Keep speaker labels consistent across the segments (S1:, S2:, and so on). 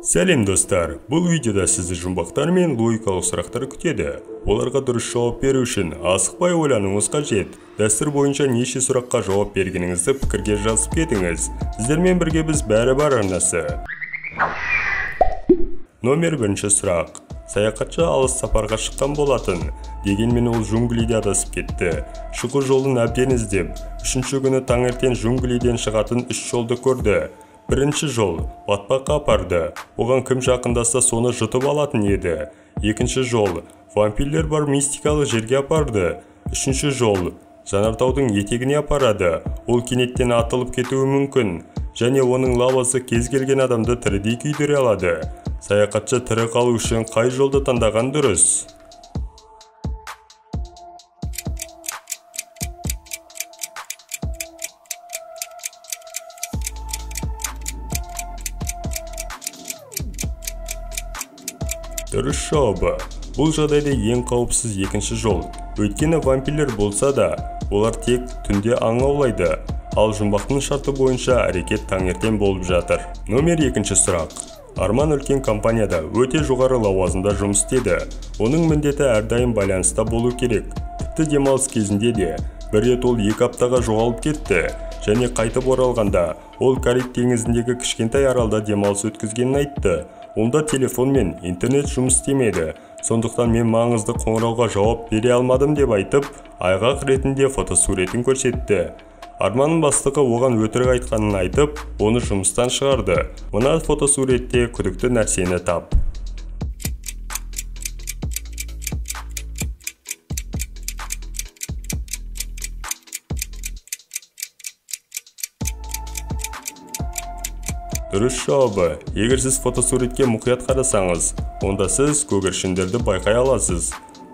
S1: Сәлем достар, бұл видеода сізді жұмбақтар мен логикалық сұрақтар күтеді. Оларға дұрыс жауап беру үшін асықпай ойлануыңыз қажет. Дәстүр бойынша неше сұраққа жауап бергеніңізді пікірге жазып кетіңіз. Сіздермен бірге біз бәрі бар арнасы. Номер 1 сұрақ. Саяхатшы алыс сапарға шыққан болатын. Дегенмен ол джунглиде адасып кетті. Шығу жолын әбден іздеп, 3-ші күні таңертең джунглиден шығатын 3 жолды көрді. Бірінші жол батпаққа апарды. Оған кім жақындаса соны жұтып алатын еді. Екінші жол вампирлер бар мистикалық жерге апарды. Үшінші жол жанартаудың етегіне апарады. Ол кенеттен атылып кетуі мүмкін. Және оның лавасы кез келген адамды тірідей күйдіре алады. Саяхатшы тірі қалу үшін қай жолды таңдаған дұрыс? Дұрыс жауабы. Бұл жағдайда ең қауіпсіз екінші жол. Өйткені вампирлер болса да, олар тек түнде аң аулайды. Ал жұмбақтың шарты бойынша әрекет таңертең болып жатыр. Номер 2 сұрақ. Арман үлкен компанияда өте жоғары лауазымда жұмыс істеді. Оның міндеті әрдайым байланыста болу керек. Тіпті демалыс кезінде де. Бір рет ол 2 аптаға жоғалып кетті. Және қайтып оралғанда, ол Кариб теңізіндегі кішкентай аралда демалыс өткізгенін айтты. Онда телефон мен интернет жұмыс істемеді. Сондықтан мен маңызды қоңырауға жауап бере алмадым деп айтып, айғақ ретінде фотосуретін көрсетті. Арманның бастығы оған өтірік айтқанын айтып, оны жұмыстан шығарды. Мына фотосуретте күдікті нәрсені тап. Дұрыс жауабы. Егер сіз фотосуретке мұқият қарасаңыз, онда сіз көгершіндерді байқай аласыз.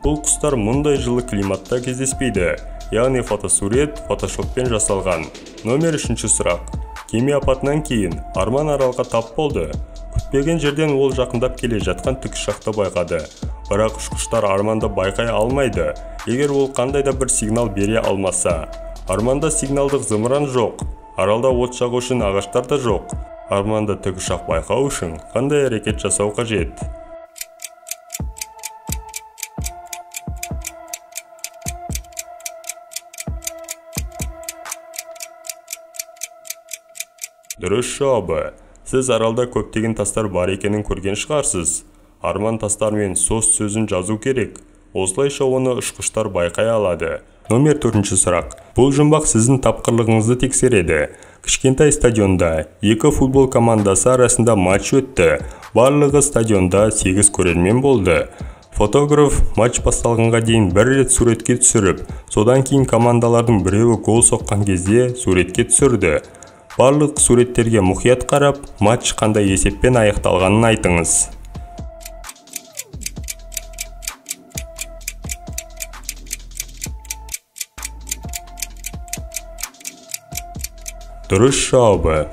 S1: Бұл құстар мұндай жылы климатта кездеспейді. Яғни фотосурет фотошоппен жасалған. Номер 3 сұрақ. Кеме апатынан кейін Арман аралға тап болды. Күтпеген жерден ол жақындап келе жатқан тікұшақты байқады. Бірақ ұшқыштар Арманды байқай алмайды, егер ол қандай да бір сигнал бере алмаса. Арманда сигналдық зымыран жоқ. Аралда от жағу үшін ағаштар да жоқ. Арманды тікұшақ байқау үшін қандай әрекет жасау қажет? Дұрыс жауабы. Сіз аралда көптеген тастар бар екенін көрген шығарсыз. Арман тастармен сос сөзін жазу керек. Осылайша оны ұшқыштар байқай алады. Номер 4 сұрақ. Бұл жұмбақ сіздің тапқырлығыңызды тексереді. Кішкентай стадионда 2 футбол командасы арасында матч өтті. Барлығы стадионда 8 көрермен болды. Фотограф матч басталғанға дейін бір рет суретке түсіріп, содан кейін командалардың біреуі гол соққан кезде суретке түсірді. Барлық суреттерге мұқият қарап, матч қандай есеппен аяқталғанын айтыңыз. Дұрыс жауабы.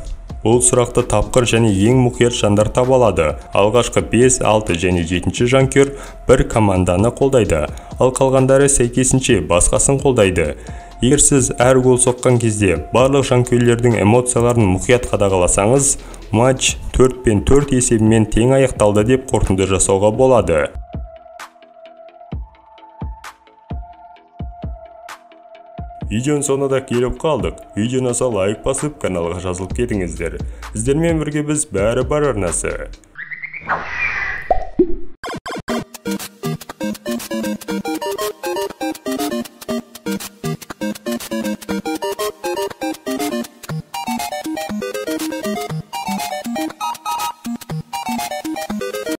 S1: Бұл сұрақты тапқыр және ең мұқият жандар таба алады. Алғашқы 5, 6 және 7 жанкүйер бір команданы қолдайды, ал қалғандары сәйкесінше басқасын қолдайды. Егер сіз әр гол соққан кезде барлық жанкүйерлердің эмоцияларын мұқият қадағаласаңыз, матч 4-4 есебімен тең аяқталды деп қорытынды жасауға болады. Видеоның соңына келіп қалдық. Видеоны лайк басып, каналға жазылып кетіңіздер. Сіздермен бірге біз бәрі бар арнасы.